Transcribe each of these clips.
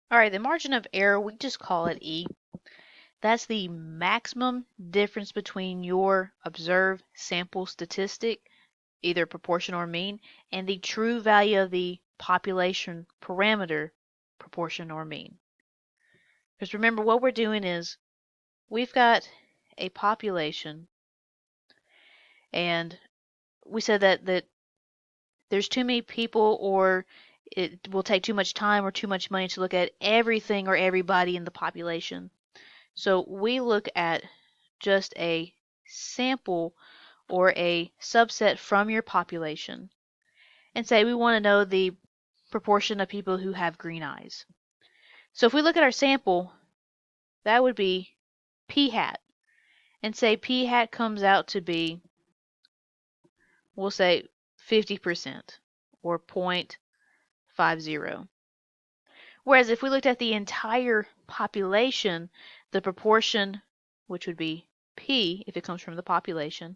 All right, the margin of error, we just call it E. That's the maximum difference between your observed sample statistic, either proportion or mean, and the true value of the population parameter, proportion or mean. Because remember, what we're doing is we've got a population, and we said that there's too many people, or it will take too much time or too much money to look at everything or everybody in the population. So we look at just a sample or a subset from your population and say we want to know the proportion of people who have green eyes. So if we look at our sample, that would be p hat, and say p hat comes out to be, we'll say 50% or 0.50. Whereas if we looked at the entire population, the proportion, which would be p if it comes from the population,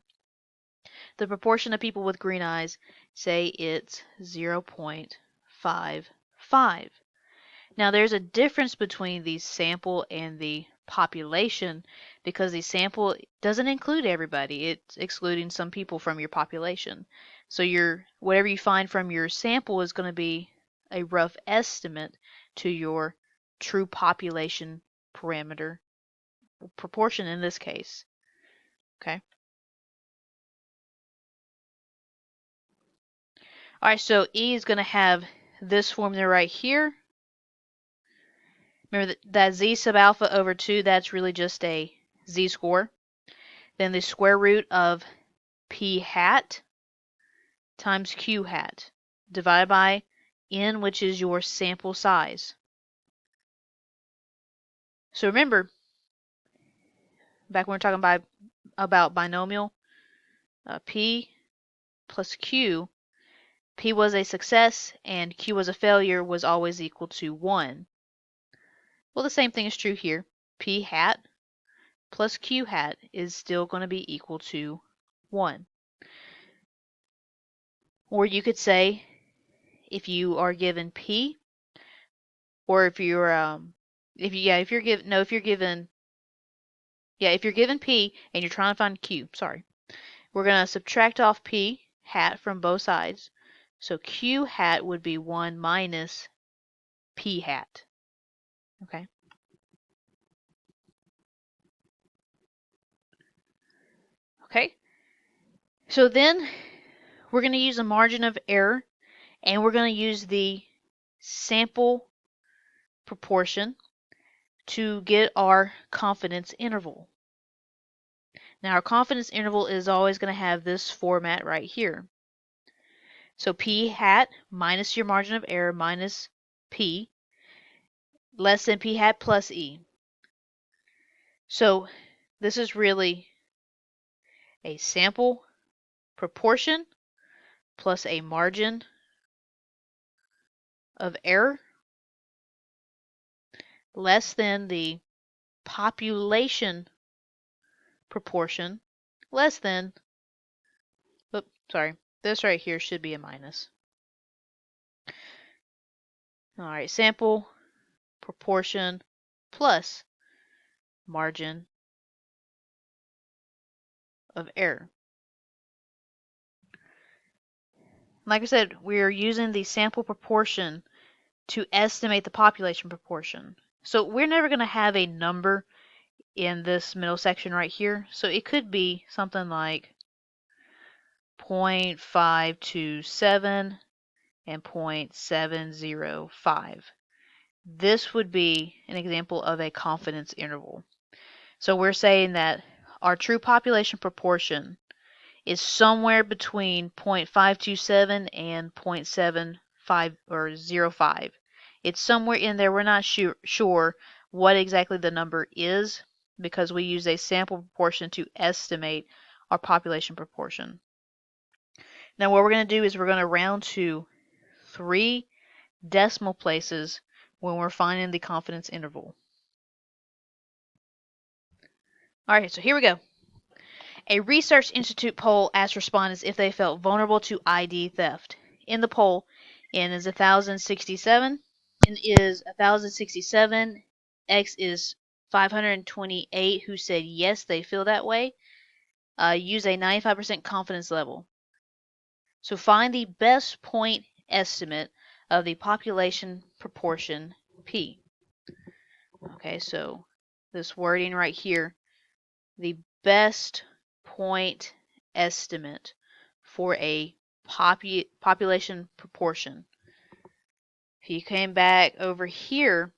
the proportion of people with green eyes, say it's 0.55. Now there's a difference between the sample and the population because the sample doesn't include everybody. It's excluding some people from your population. So whatever you find from your sample is going to be a rough estimate to your true population parameter, proportion in this case. Okay. All right, so E is going to have this formula right here. Remember that Z sub alpha over 2, that's really just a Z-score. Then the square root of P hat times Q hat divided by N, which is your sample size. So remember, back when we were talking about binomial, P plus Q, P was a success and Q was a failure, was always equal to 1. Well, the same thing is true here. P hat plus Q hat is still going to be equal to 1. Or you could say, if you are given P, or if you're if you're given P and you're trying to find Q, sorry, we're going to subtract off P hat from both sides. So Q hat would be 1 minus P hat. Okay. Okay. So then we're going to use a margin of error, and we're going to use the sample proportion to get our confidence interval. Now our confidence interval is always going to have this format right here. So P hat minus your margin of error minus P less than P hat plus E. So this is really a sample proportion plus a margin of error less than the population proportion less than, oops, sorry, this right here should be a minus. All right, sample proportion plus margin of error. Like I said, we're using the sample proportion to estimate the population proportion. So we're never going to have a number in this middle section right here. So it could be something like 0.527 and 0.705. This would be an example of a confidence interval. So we're saying that our true population proportion is somewhere between 0.527 and 0.75 or 05. It's somewhere in there. We're not sure what exactly the number is because we use a sample proportion to estimate our population proportion. Now what we're going to do is we're going to round to 3 decimal places when we're finding the confidence interval. Alright, so here we go. A Research Institute poll asked respondents if they felt vulnerable to ID theft. In the poll, N is 1067, N is 1067, X is 528 who said yes, they feel that way. Use a 95% confidence level. So find the best point estimate of the population proportion P. Okay, so this wording right here, the best point estimate for a population proportion. If you came back over here,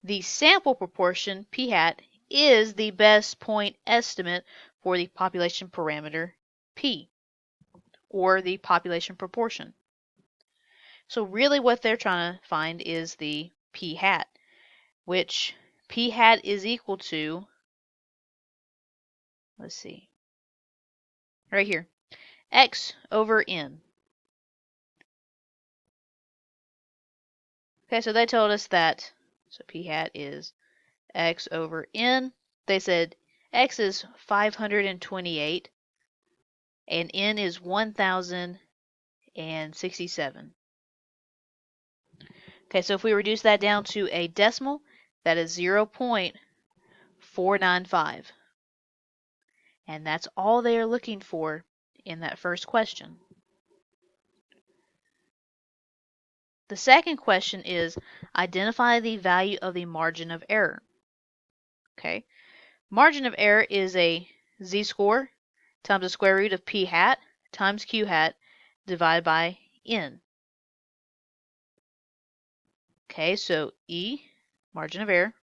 the sample proportion, p hat, is the best point estimate for the population parameter p, or the population proportion. So really what they're trying to find is the p hat, which p hat is equal to, let's see, right here, x over n. Okay, so they told us that, so p hat is x over n. They said x is 528 and n is 1067. Okay, so if we reduce that down to a decimal, that is 0.495. And that's all they are looking for in that first question. The second question is identify the value of the margin of error. Okay, margin of error is a z-score times the square root of p hat times q hat divided by n. Okay, so E, margin of error,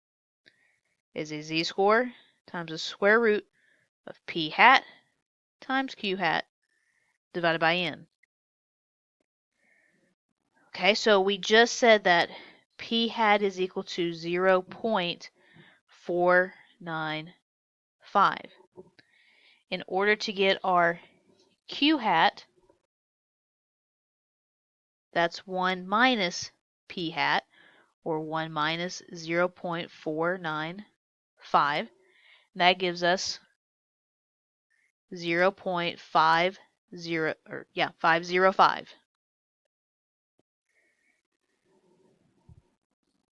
is a z-score times the square root of p hat times q hat divided by n. Okay, so we just said that p hat is equal to 0.495. In order to get our q hat, that's 1 minus p hat, or 1 minus 0.495. That gives us 505.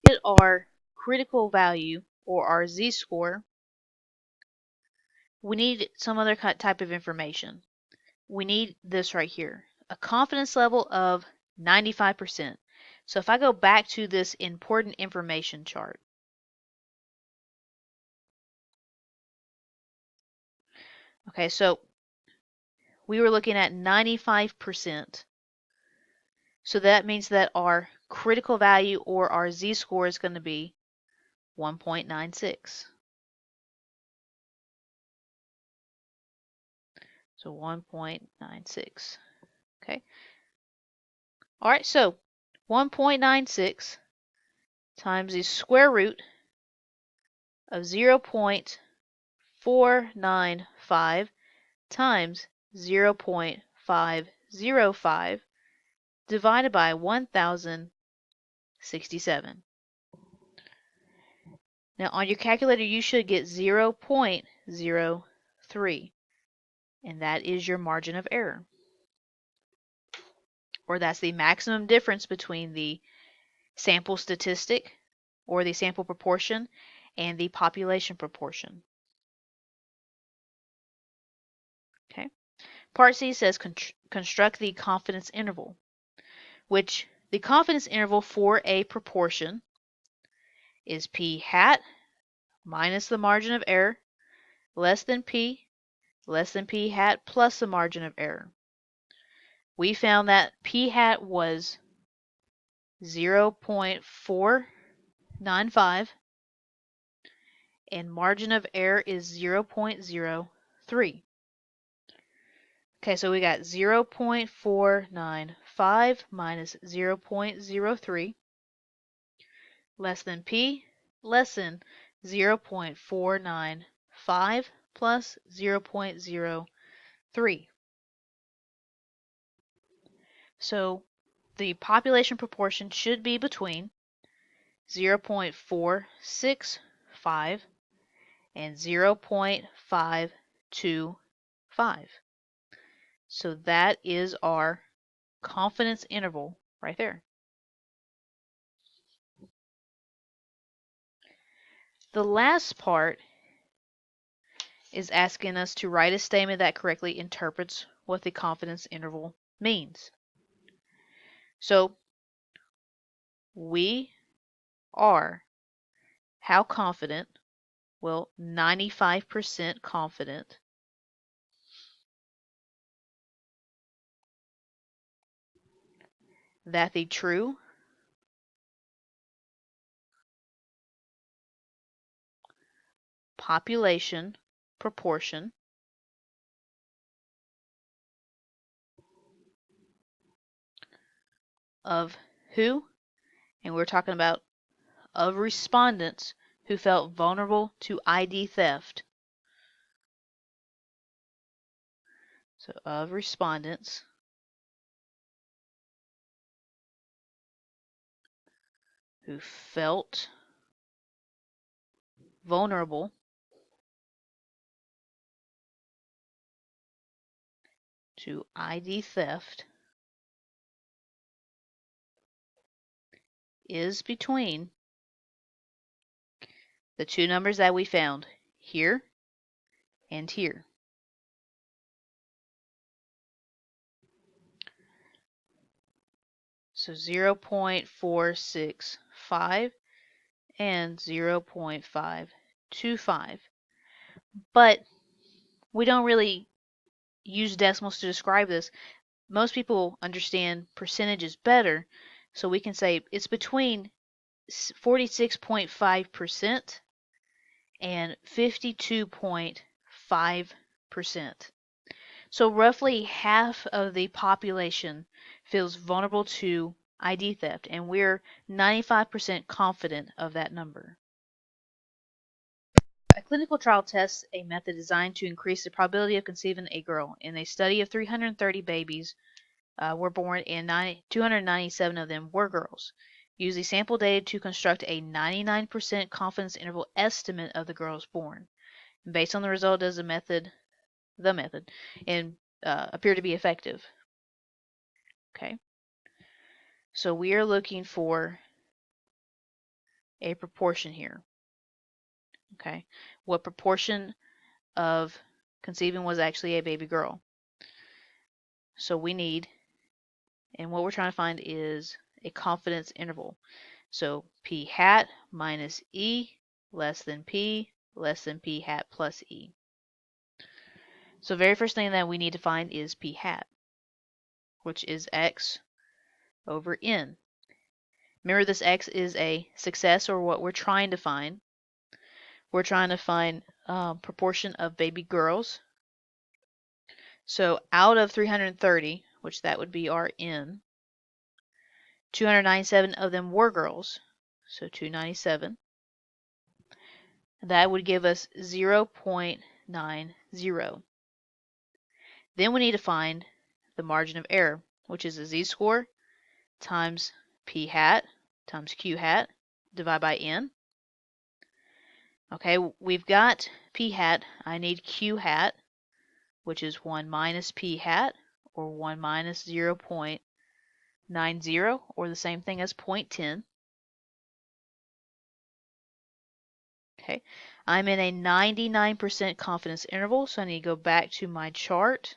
Get our critical value, or our z-score, we need some other type of information. We need this right here, a confidence level of 95%. So if I go back to this important information chart, okay, so we were looking at 95%. So that means that our critical value, or our z-score, is going to be 1.96. So 1.96. Okay. All right, so 1.96 times the square root of 0.495 times 0.505 divided by 1067. Now on your calculator you should get 0.03, and that is your margin of error. Or that's the maximum difference between the sample statistic, or the sample proportion, and the population proportion. Okay. Part C says construct the confidence interval, which the confidence interval for a proportion is p hat minus the margin of error less than p hat plus the margin of error. We found that p hat was 0.495 and margin of error is 0.03. Okay, so we got 0.495 minus 0.03 less than p less than 0.495 plus 0.03. So the population proportion should be between 0.465 and 0.525. So that is our confidence interval right there. The last part is asking us to write a statement that correctly interprets what the confidence interval means. So, we are how confident? Well, 95% confident that the true population proportion of who? And we're talking about of respondents who felt vulnerable to ID theft. So of respondents who felt vulnerable to ID theft is between the two numbers that we found here and here. So 0.465 and 0.525. But we don't really use decimals to describe this. Most people understand percentages better, so we can say it's between 46.5% and 52.5%. So roughly half of the population feels vulnerable to ID theft, and we're 95% confident of that number. A clinical trial tests a method designed to increase the probability of conceiving a girl. In a study of 330 babies were born, and 297 of them were girls. Use the sample data to construct a 99% confidence interval estimate of the girls born. And based on the result, does the method and appear to be effective? Okay. So we are looking for a proportion here. Okay. What proportion of conceiving was actually a baby girl? So we need, and what we're trying to find is a confidence interval. So p hat minus e less than p hat plus e. So very first thing that we need to find is p hat, which is x over n. Remember, this x is a success, or what we're trying to find. We're trying to find proportion of baby girls. So out of 330, which that would be our n, 297 of them were girls. So 297. That would give us 0.90. Then we need to find the margin of error, which is a z-score times p hat times q hat divided by n. Okay, we've got p hat. I need q hat, which is 1 minus p hat, or 1 minus 0.90, or the same thing as 0.10. Okay, I'm in a 99% confidence interval, so I need to go back to my chart.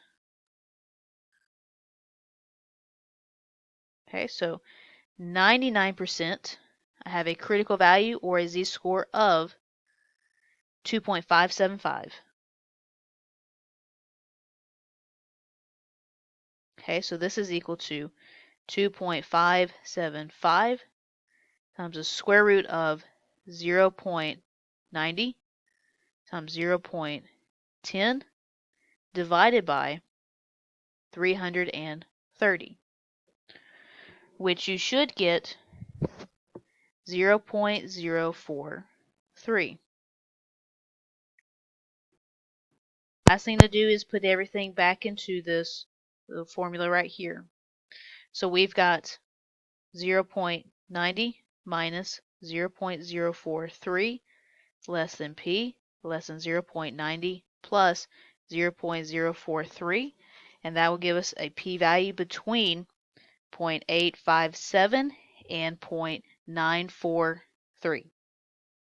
Okay, so 99%, I have a critical value, or a z-score of 2.575. Okay, so this is equal to 2.575 times the square root of 0.90 times 0.10 divided by 330, which you should get 0.043. Last thing to do is put everything back into this formula right here. So we've got 0.90 minus 0.043 less than p less than 0.90 plus 0.043, and that will give us a p-value between 0.857 and 0.943.